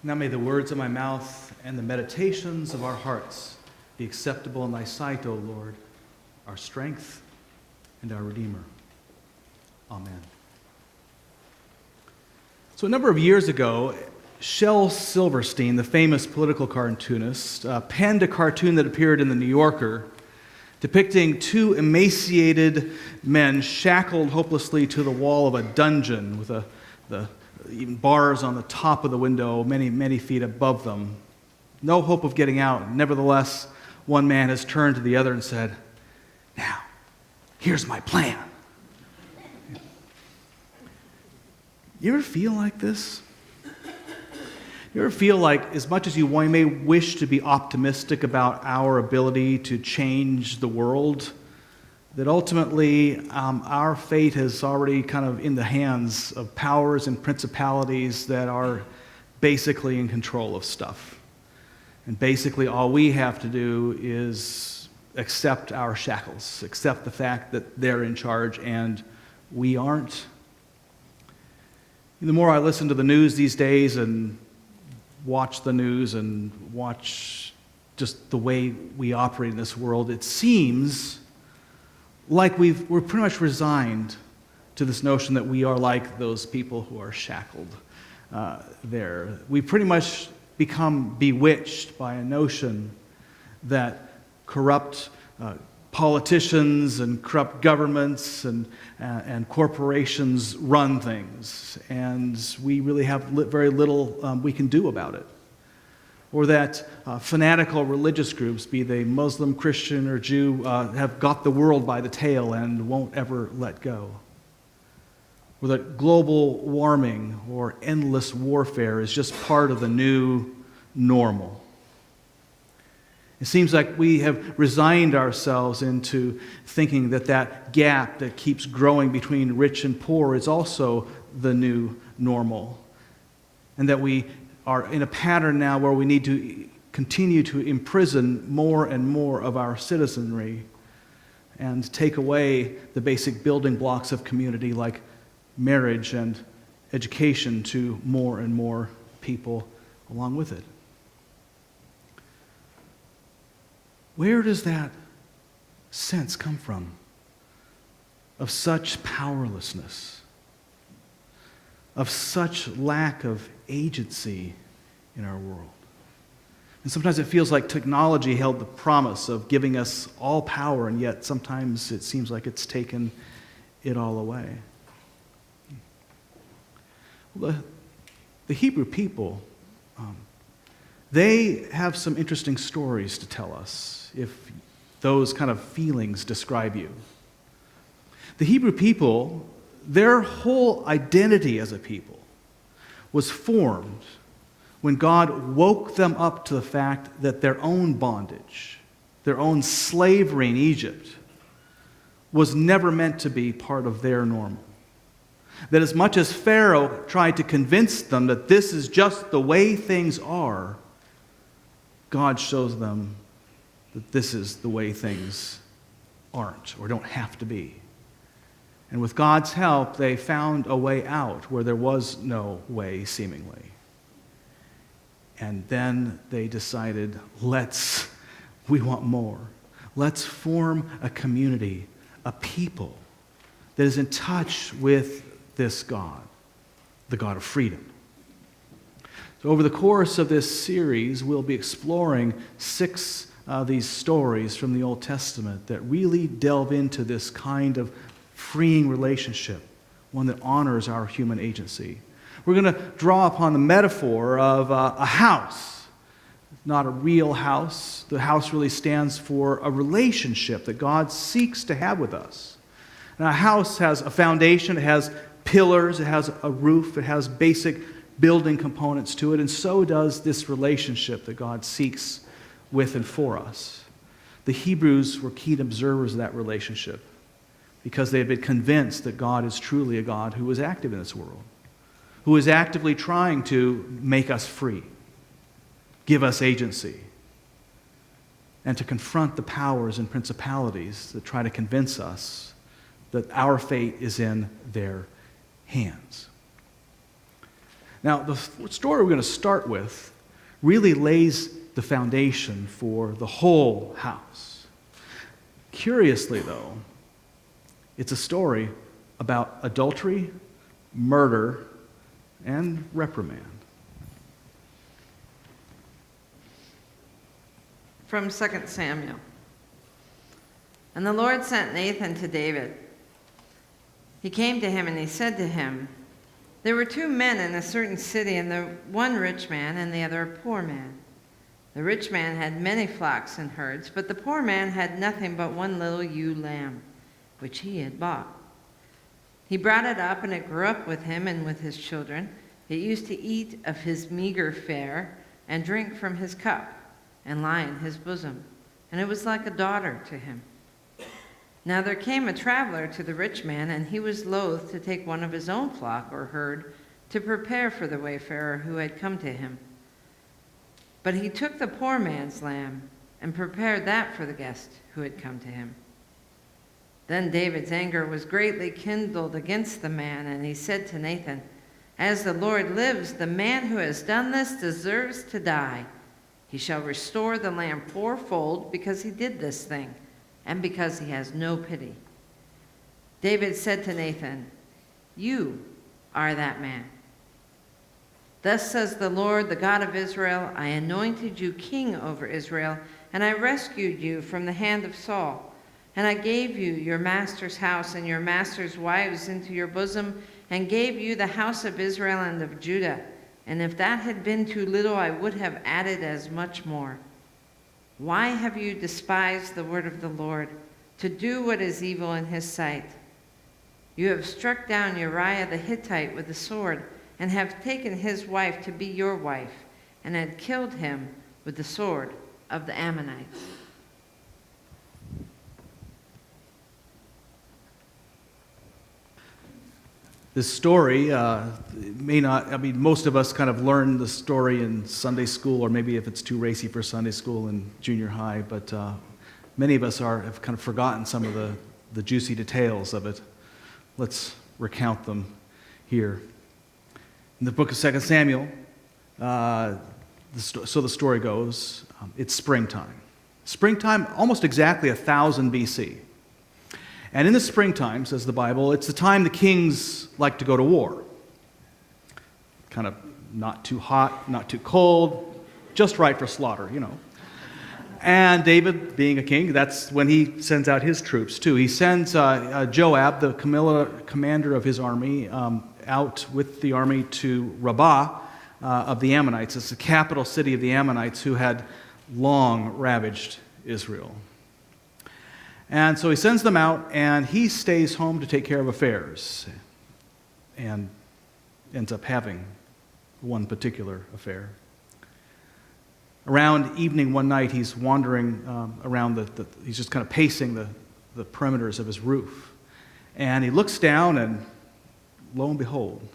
Now may the words of my mouth and the meditations of our hearts be acceptable in thy sight, O Lord, our strength and our Redeemer. Amen. So a number of years ago, Shel Silverstein, the famous political cartoonist, penned a cartoon that appeared in the New Yorker depicting two emaciated men shackled hopelessly to the wall of a dungeon with even bars on the top of the window many, many feet above them. No hope of getting out. Nevertheless, one man has turned to the other and said, "Now, here's my plan." You ever feel like this? You ever feel like, as much as you may wish to be optimistic about our ability to change the world, that ultimately our fate is already kind of in the hands of powers and principalities that are basically in control of stuff. And basically all we have to do is accept our shackles, accept the fact that they're in charge and we aren't. The more I listen to the news these days and watch the news and watch just the way we operate in this world, it seems like we're pretty much resigned to this notion that we are like those people who are shackled there. We pretty much become bewitched by a notion that corrupt politicians and corrupt governments and corporations run things, and we really have very little we can do about it. Or that fanatical religious groups, be they Muslim, Christian, or Jew, have got the world by the tail and won't ever let go. Or that global warming or endless warfare is just part of the new normal. It seems like we have resigned ourselves into thinking that that gap that keeps growing between rich and poor is also the new normal, and that we are in a pattern now where we need to continue to imprison more and more of our citizenry and take away the basic building blocks of community like marriage and education to more and more people along with it. Where does that sense come from of such powerlessness, of such lack of agency in our world? And sometimes it feels like technology held the promise of giving us all power, and yet sometimes it seems like it's taken it all away. Well, the Hebrew people, they have some interesting stories to tell us, if those kind of feelings describe you. The Hebrew people, their whole identity as a people was formed when God woke them up to the fact that their own bondage, their own slavery in Egypt, was never meant to be part of their normal. That as much as Pharaoh tried to convince them that this is just the way things are, God shows them that this is the way things aren't or don't have to be. And with God's help, they found a way out where there was no way, seemingly. And then they decided, we want more. Let's form a community, a people that is in touch with this God, the God of freedom. So over the course of this series, we'll be exploring 6 these stories from the Old Testament that really delve into this kind of freeing relationship, one that honors our human agency. We're going to draw upon the metaphor of a house. Not a real house. The house really stands for a relationship that God seeks to have with us. Now, a house has a foundation, it has pillars, it has a roof, it has basic building components to it, and so does this relationship that God seeks with and for us. The Hebrews were keen observers of that relationship because they had been convinced that God is truly a God who is active in this world, who is actively trying to make us free, give us agency, and to confront the powers and principalities that try to convince us that our fate is in their hands. Now, the story we're going to start with really lays the foundation for the whole house. Curiously, though, it's a story about adultery, murder, and reprimand. From 2 Samuel. And the Lord sent Nathan to David. He came to him and he said to him, "There were 2 men in a certain city, and the one rich man and the other a poor man. The rich man had many flocks and herds, but the poor man had nothing but one little ewe lamb, which he had bought. He brought it up, and it grew up with him and with his children. It used to eat of his meager fare and drink from his cup and lie in his bosom, and it was like a daughter to him. Now there came a traveler to the rich man, and he was loath to take one of his own flock or herd to prepare for the wayfarer who had come to him. But he took the poor man's lamb and prepared that for the guest who had come to him. Then David's anger was greatly kindled against the man, and he said to Nathan, 'As the Lord lives, the man who has done this deserves to die. He shall restore the lamb 4-fold because he did this thing, and because he has no pity.' David said to Nathan, 'You are that man. Thus says the Lord, the God of Israel, I anointed you king over Israel, and I rescued you from the hand of Saul. And I gave you your master's house and your master's wives into your bosom, and gave you the house of Israel and of Judah. And if that had been too little, I would have added as much more. Why have you despised the word of the Lord, to do what is evil in his sight? You have struck down Uriah the Hittite with the sword, and have taken his wife to be your wife, and had killed him with the sword of the Ammonites.'" This story may not, most of us kind of learn the story in Sunday school, or maybe if it's too racy for Sunday school in junior high, but many of us have kind of forgotten some of the juicy details of it. Let's recount them here. In the book of 2 Samuel, so the story goes, it's springtime. Springtime, almost exactly 1000 BC. And in the springtime, says the Bible, it's the time the kings like to go to war. Kind of not too hot, not too cold, just right for slaughter, you know. And David, being a king, that's when he sends out his troops too. He sends Joab, the commander of his army, out with the army to Rabbah of the Ammonites. It's the capital city of the Ammonites, who had long ravaged Israel. And so he sends them out, and he stays home to take care of affairs, and ends up having one particular affair. Around evening one night, he's wandering around he's just kind of pacing the perimeters of his roof. And he looks down, and lo and behold,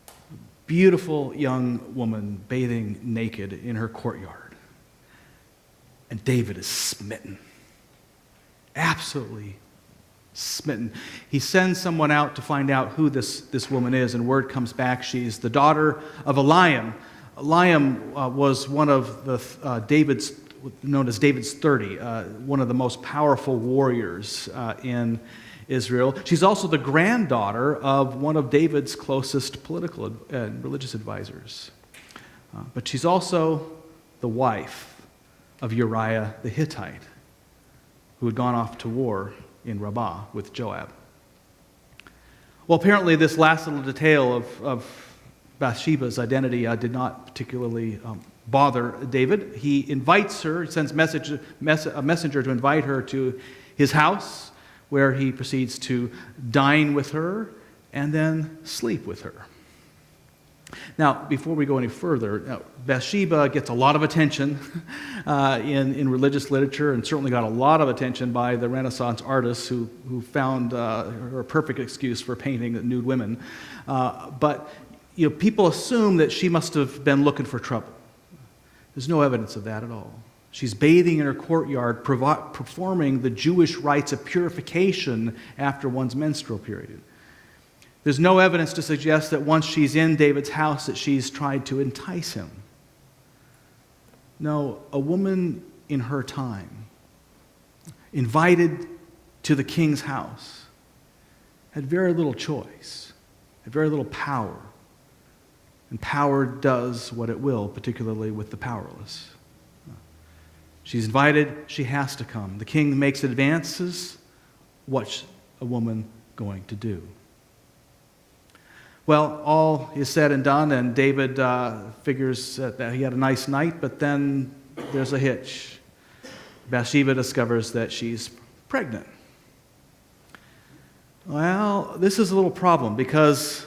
a beautiful young woman bathing naked in her courtyard. And David is smitten. Absolutely smitten. He sends someone out to find out who this woman is, and word comes back she's the daughter of Eliam. Eliam was one of the known as David's 30, one of the most powerful warriors in Israel. She's also the granddaughter of one of David's closest political and religious advisors. But she's also the wife of Uriah the Hittite, who had gone off to war in Rabbah with Joab. Well, apparently this last little detail of Bathsheba's identity did not particularly bother David. He invites her, he sends a messenger to invite her to his house, where he proceeds to dine with her and then sleep with her. Now, before we go any further, Bathsheba gets a lot of attention in religious literature, and certainly got a lot of attention by the Renaissance artists who found her a perfect excuse for painting nude women. But people assume that she must have been looking for trouble. There's no evidence of that at all. She's bathing in her courtyard, performing the Jewish rites of purification after one's menstrual period. There's no evidence to suggest that once she's in David's house that she's tried to entice him. No, a woman in her time, invited to the king's house, had very little choice, had very little power. And power does what it will, particularly with the powerless. She's invited, she has to come. The king makes advances. What's a woman going to do? Well, all is said and done, and David figures that he had a nice night, but then there's a hitch. Bathsheba discovers that she's pregnant. Well, this is a little problem because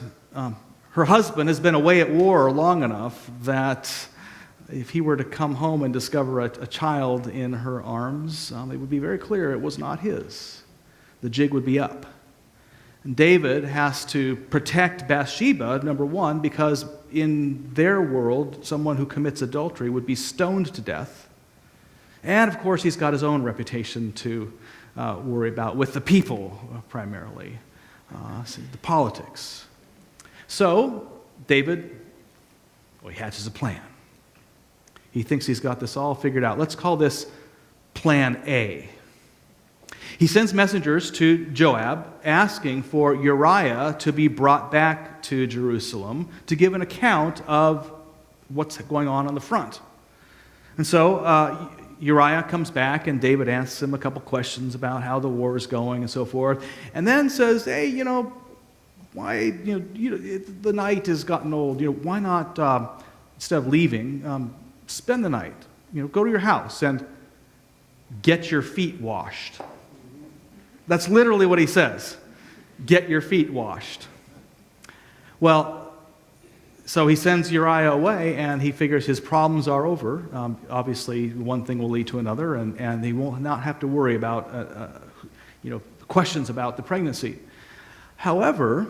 her husband has been away at war long enough that if he were to come home and discover a child in her arms, it would be very clear it was not his. The jig would be up. And David has to protect Bathsheba, number one, because in their world, someone who commits adultery would be stoned to death. And, of course, he's got his own reputation to worry about with the people, primarily, the politics. So, David, he hatches a plan. He thinks he's got this all figured out. Let's call this Plan A. He sends messengers to Joab asking for Uriah to be brought back to Jerusalem to give an account of what's going on the front. And so Uriah comes back, and David asks him a couple questions about how the war is going and so forth, and then says, hey, why, the night has gotten old. Why not, instead of leaving, spend the night. Go to your house and get your feet washed. That's literally what he says. Get your feet washed. Well, so he sends Uriah away, and he figures his problems are over. Obviously, one thing will lead to another, and he will not have to worry about questions about the pregnancy. However,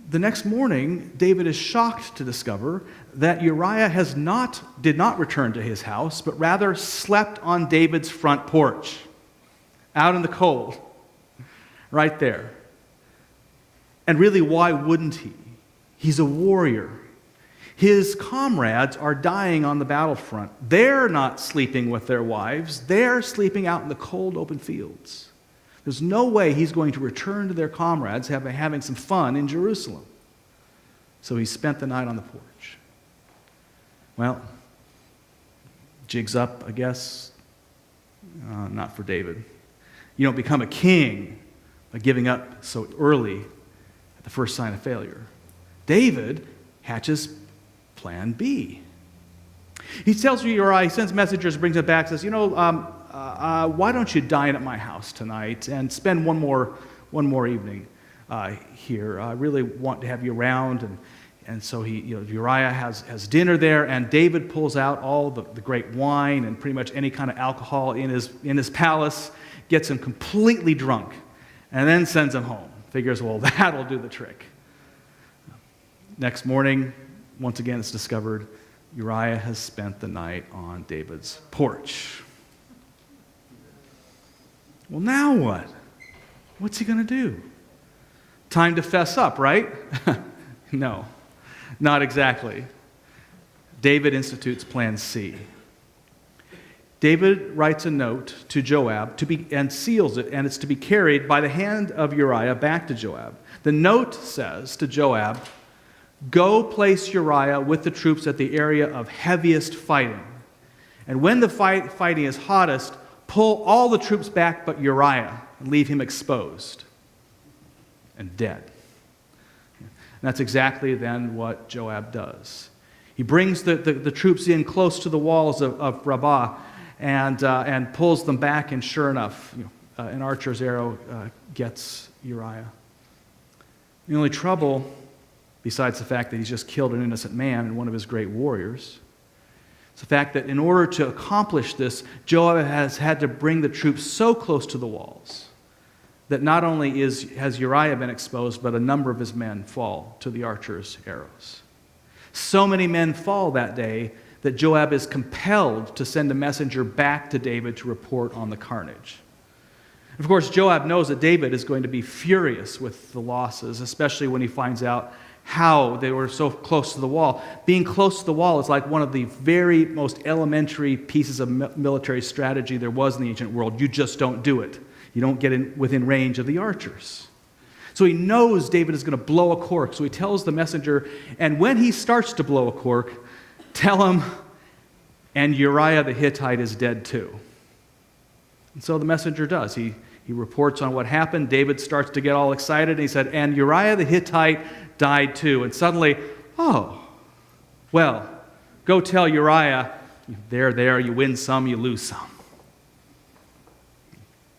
the next morning, David is shocked to discover that Uriah did not return to his house, but rather slept on David's front porch, out in the cold, right there. And really, why wouldn't he? He's a warrior. His comrades are dying on the battlefront. They're not sleeping with their wives. They're sleeping out in the cold, open fields. There's no way he's going to return to their comrades having some fun in Jerusalem. So he spent the night on the porch. Well, jig's up, I guess. Not for David. You don't become a king by giving up so early at the first sign of failure. David hatches Plan B. He tells Uriah, he sends messengers, brings it back, says, why don't you dine at my house tonight and spend one more evening here? I really want to have you around. And so Uriah has dinner there, and David pulls out all the great wine and pretty much any kind of alcohol in his palace, gets him completely drunk, and then sends him home. Figures, well, that'll do the trick. Next morning, once again, it's discovered Uriah has spent the night on David's porch. Well, now what? What's he going to do? Time to fess up, right? No, not exactly. David institutes Plan C. David writes a note to Joab and seals it, and it's to be carried by the hand of Uriah back to Joab. The note says to Joab, go place Uriah with the troops at the area of heaviest fighting. And when the fighting is hottest, pull all the troops back but Uriah and leave him exposed and dead. And that's exactly then what Joab does. He brings the troops in close to the walls of Rabbah and pulls them back, and sure enough, an archer's arrow gets Uriah. The only trouble, besides the fact that he's just killed an innocent man and one of his great warriors, is the fact that in order to accomplish this, Joab has had to bring the troops so close to the walls that not only has Uriah been exposed, but a number of his men fall to the archer's arrows. So many men fall that day that Joab is compelled to send a messenger back to David to report on the carnage. Of course, Joab knows that David is going to be furious with the losses, especially when he finds out how they were so close to the wall. Being close to the wall is like one of the very most elementary pieces of military strategy there was in the ancient world. You just don't do it. You don't get within range of the archers. So he knows David is going to blow a cork. So he tells the messenger, and when he starts to blow a cork, tell him, and Uriah the Hittite is dead too. And so the messenger does. He reports on what happened. David starts to get all excited, and he said, and Uriah the Hittite died too. And suddenly, oh, well, go tell Uriah, there, you win some, you lose some.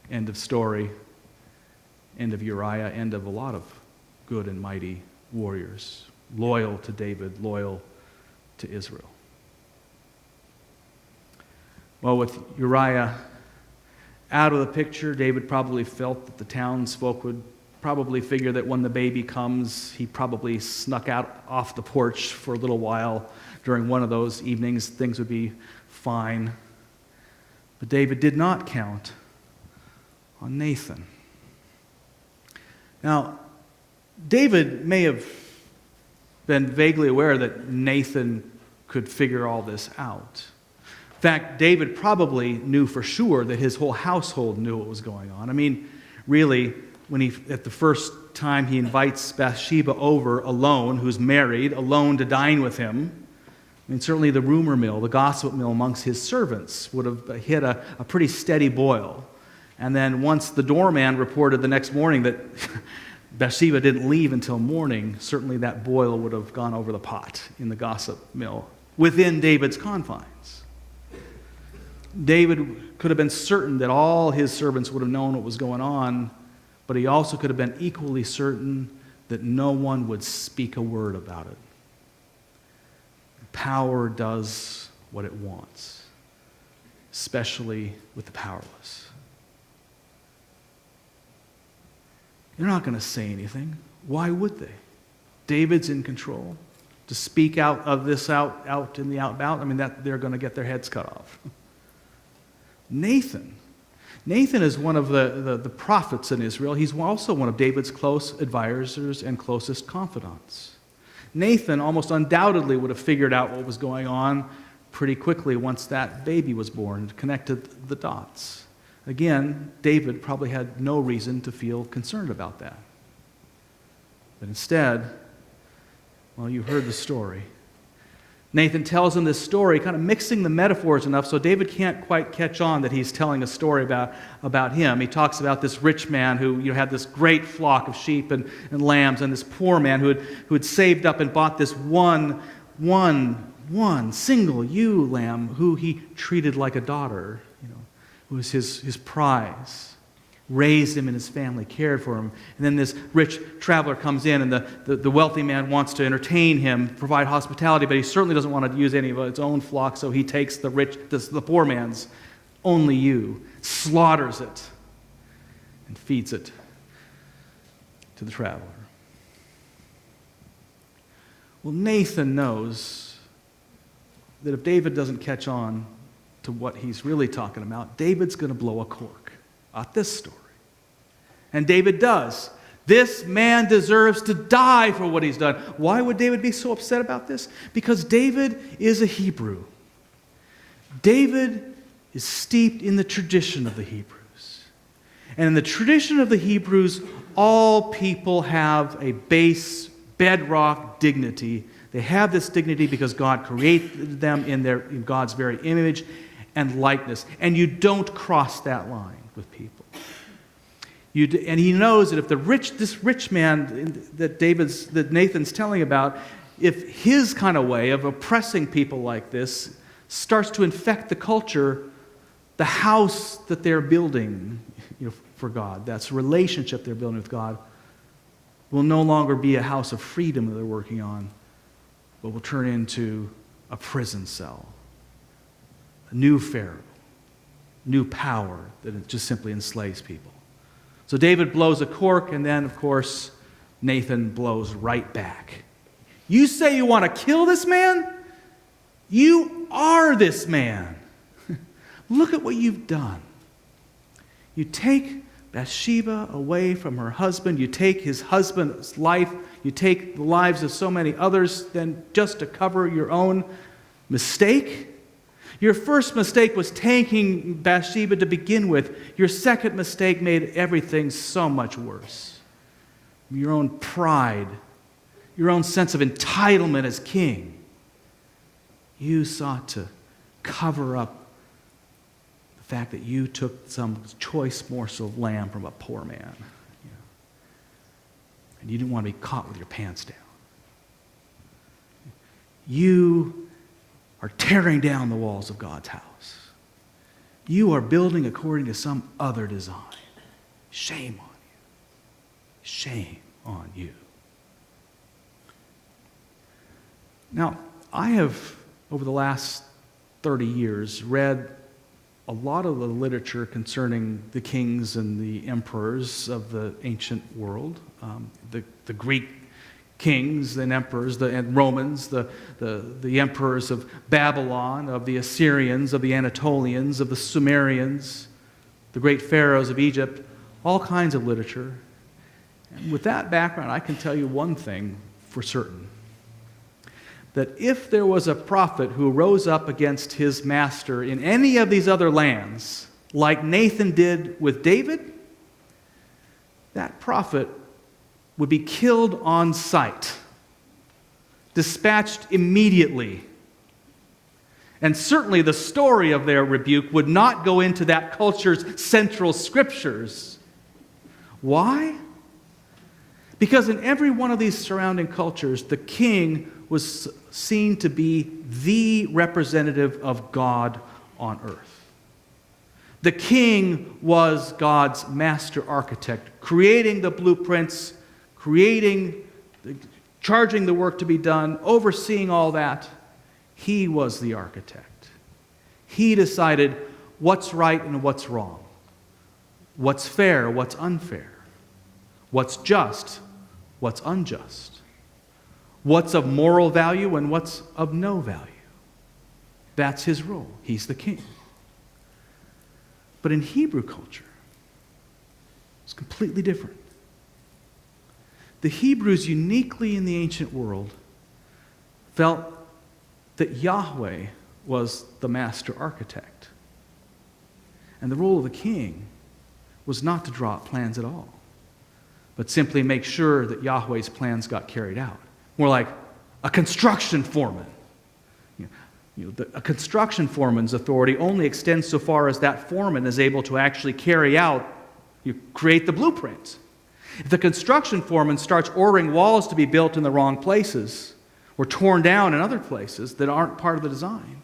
End of story. End of Uriah. End of a lot of good and mighty warriors, loyal to David, loyal to Israel. Well, with Uriah out of the picture, David probably felt that the townsfolk would probably figure that when the baby comes, he probably snuck out off the porch for a little while during one of those evenings. Things would be fine. But David did not count on Nathan. Now, David may have been vaguely aware that Nathan could figure all this out. In fact, David probably knew for sure that his whole household knew what was going on. I mean, really, at the first time he invites Bathsheba over alone, who's married, alone to dine with him, I mean, certainly the rumor mill, the gossip mill amongst his servants would have hit a pretty steady boil. And then once the doorman reported the next morning that Bathsheba didn't leave until morning, certainly that boil would have gone over the pot in the gossip mill within David's confines. David could have been certain that all his servants would have known what was going on, but he also could have been equally certain that no one would speak a word about it. Power does what it wants, especially with the powerless. They're not going to say anything. Why would they? David's in control. To speak out of this out in the outbound, I mean, that they're going to get their heads cut off. Nathan is one of the prophets in Israel. He's also one of David's close advisors and closest confidants. Nathan almost undoubtedly would have figured out what was going on pretty quickly once that baby was born and connected the dots. Again, David probably had no reason to feel concerned about that. But instead, well, you heard the story. Nathan tells him this story, kind of mixing the metaphors enough so David can't quite catch on that he's telling a story about him. He talks about this rich man who had this great flock of sheep and lambs, and this poor man who had saved up and bought this one single ewe lamb who he treated like a daughter, who was his prize. Raised him and his family, cared for him. And then this rich traveler comes in, and the wealthy man wants to entertain him, provide hospitality, but he certainly doesn't want to use any of his own flock, so he takes the poor man's only ewe, slaughters it, and feeds it to the traveler. Well, Nathan knows that if David doesn't catch on to what he's really talking about, David's going to blow a cork. About this story. And David does. This man deserves to die for what he's done. Why would David be so upset about this? Because David is a Hebrew. David is steeped in the tradition of the Hebrews. And in the tradition of the Hebrews, all people have a base, bedrock dignity. They have this dignity because God created them in God's very image and likeness. And you don't cross that line with people. And he knows that if this rich man that Nathan's telling about, if his kind of way of oppressing people like this starts to infect the culture, the house that they're building for God, that's a relationship they're building with God, will no longer be a house of freedom that they're working on, but will turn into a prison cell, a new Pharaoh. New power that just simply enslaves people. So David blows a cork, and then, of course, Nathan blows right back. You say you want to kill this man? You are this man. Look at what you've done. You take Bathsheba away from her husband. You take his husband's life. You take the lives of so many others then just to cover your own mistake. Your first mistake was taking Bathsheba to begin with. Your second mistake made everything so much worse. Your own pride, your own sense of entitlement as king. You sought to cover up the fact that you took some choice morsel of lamb from a poor man. And you didn't want to be caught with your pants down. You are tearing down the walls of God's house. You are building according to some other design. Shame on you. Shame on you. Now, I have, over the last 30 years, read a lot of the literature concerning the kings and the emperors of the ancient world, the Greek kings and emperors, and Romans, the emperors of Babylon, of the Assyrians, of the Anatolians, of the Sumerians, the great pharaohs of Egypt, all kinds of literature. And with that background, I can tell you one thing for certain. That if there was a prophet who rose up against his master in any of these other lands, like Nathan did with David, that prophet would be killed on sight, dispatched immediately. And certainly the story of their rebuke would not go into that culture's central scriptures. Why? Because in every one of these surrounding cultures, the king was seen to be the representative of God on earth. The king was God's master architect, creating the blueprints, charging the work to be done, overseeing all that. He was the architect. He decided what's right and what's wrong, what's fair, what's unfair, what's just, what's unjust, what's of moral value and what's of no value. That's his role. He's the king. But in Hebrew culture, it's completely different. The Hebrews, uniquely in the ancient world, felt that Yahweh was the master architect. And the role of the king was not to draw up plans at all, but simply make sure that Yahweh's plans got carried out. More like a construction foreman. A construction foreman's authority only extends so far as that foreman is able to actually carry out, create the blueprint. If the construction foreman starts ordering walls to be built in the wrong places or torn down in other places that aren't part of the design,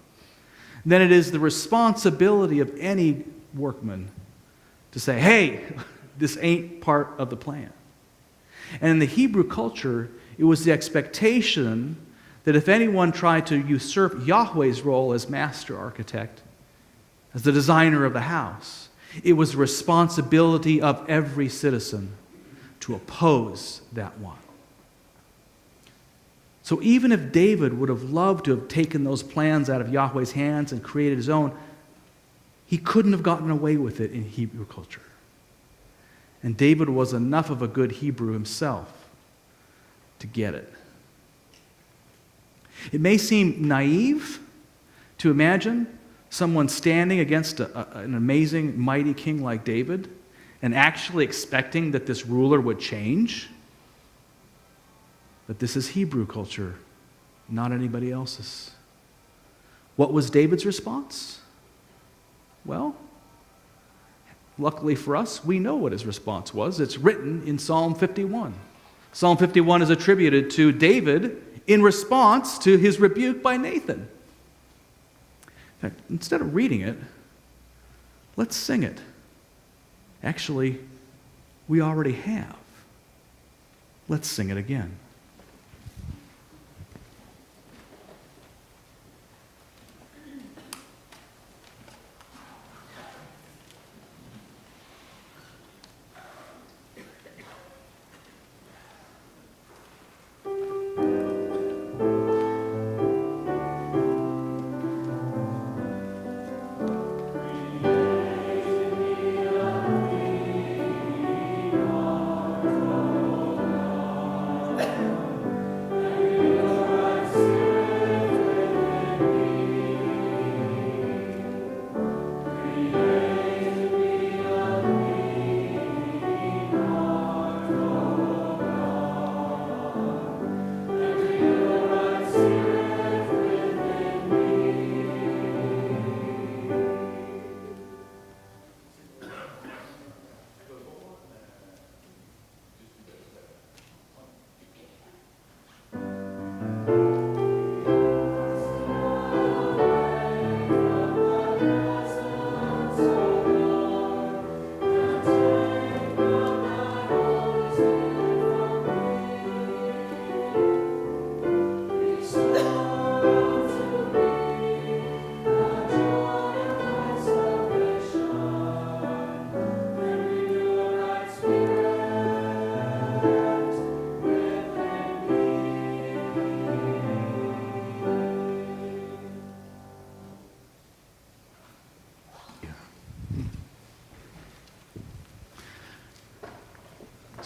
then it is the responsibility of any workman to say, hey, this ain't part of the plan. And in the Hebrew culture, it was the expectation that if anyone tried to usurp Yahweh's role as master architect, as the designer of the house, it was the responsibility of every citizen to oppose that one. So even if David would have loved to have taken those plans out of Yahweh's hands and created his own, he couldn't have gotten away with it in Hebrew culture. And David was enough of a good Hebrew himself to get it. It may seem naive to imagine someone standing against an amazing, mighty king like David and actually expecting that this ruler would change. But this is Hebrew culture, not anybody else's. What was David's response? Well, luckily for us, we know what his response was. It's written in Psalm 51. Psalm 51 is attributed to David in response to his rebuke by Nathan. In fact, instead of reading it, let's sing it. Actually, we already have. Let's sing it again.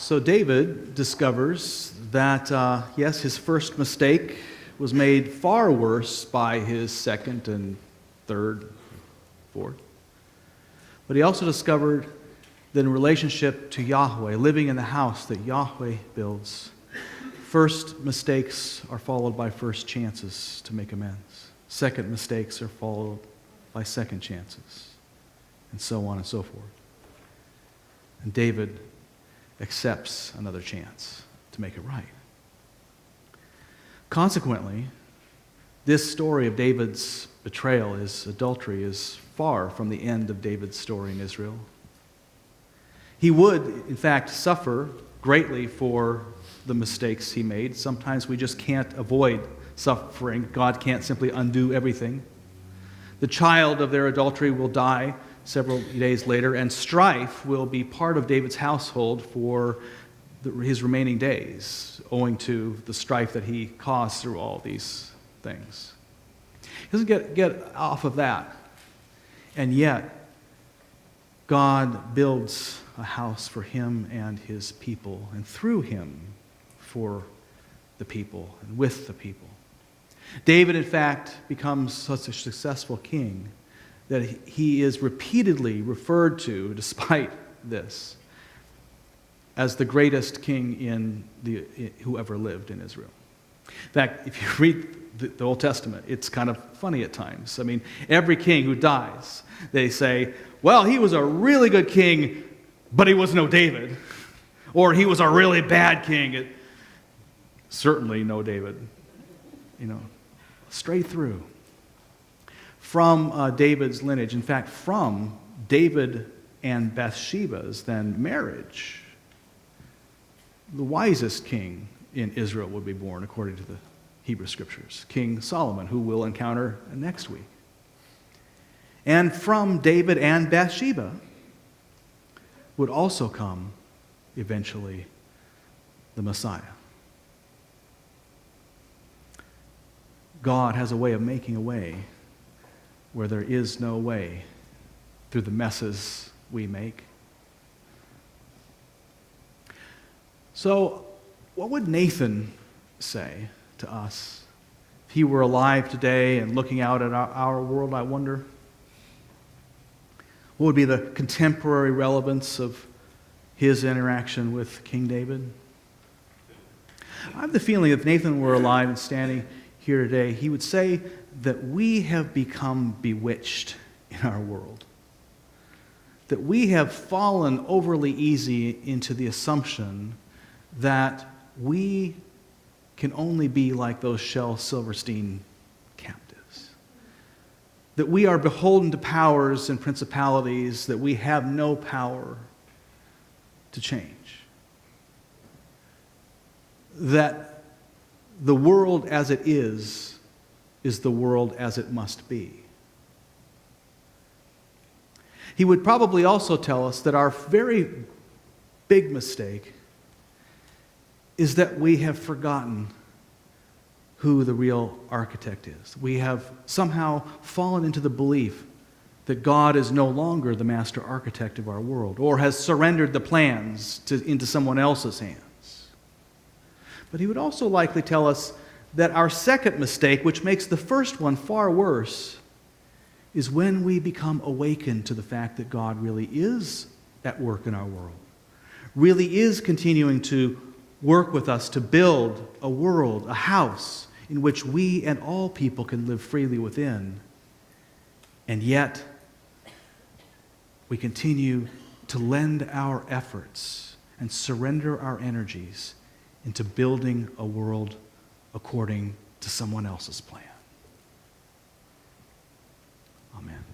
So David discovers that, yes, his first mistake was made far worse by his second and third, fourth. But he also discovered that in relationship to Yahweh, living in the house that Yahweh builds, first mistakes are followed by first chances to make amends. Second mistakes are followed by second chances, and so on and so forth. And David accepts another chance to make it right. Consequently, this story of David's betrayal, his adultery, is far from the end of David's story in Israel. He would, in fact, suffer greatly for the mistakes he made. Sometimes we just can't avoid suffering. God can't simply undo everything. The child of their adultery will die several days later, and strife will be part of David's household for his remaining days, owing to the strife that he caused through all these things. He doesn't get off of that. And yet, God builds a house for him and his people, and through him for the people and with the people. David, in fact, becomes such a successful king that he is repeatedly referred to, despite this, as the greatest king who ever lived in Israel. In fact, if you read the Old Testament, it's kind of funny at times. I mean, every king who dies, they say, well, he was a really good king, but he was no David. Or he was a really bad king. Certainly no David. Straight through. From David's lineage, in fact, from David and Bathsheba's then marriage, the wisest king in Israel would be born, according to the Hebrew Scriptures, King Solomon, who we'll encounter next week. And from David and Bathsheba would also come, eventually, the Messiah. God has a way of making a way where there is no way through the messes we make. So, what would Nathan say to us if he were alive today and looking out at our world, I wonder? What would be the contemporary relevance of his interaction with King David? I have the feeling if Nathan were alive and standing here today, he would say that we have become bewitched in our world. That we have fallen overly easy into the assumption that we can only be like those Shel Silverstein captives. That we are beholden to powers and principalities that we have no power to change. That the world as it is the world as it must be. He would probably also tell us that our very big mistake is that we have forgotten who the real architect is. We have somehow fallen into the belief that God is no longer the master architect of our world, or has surrendered the plans into someone else's hands. But he would also likely tell us that our second mistake, which makes the first one far worse, is when we become awakened to the fact that God really is at work in our world, really is continuing to work with us to build a world, a house, in which we and all people can live freely within. And yet, we continue to lend our efforts and surrender our energies into building a world according to someone else's plan. Amen.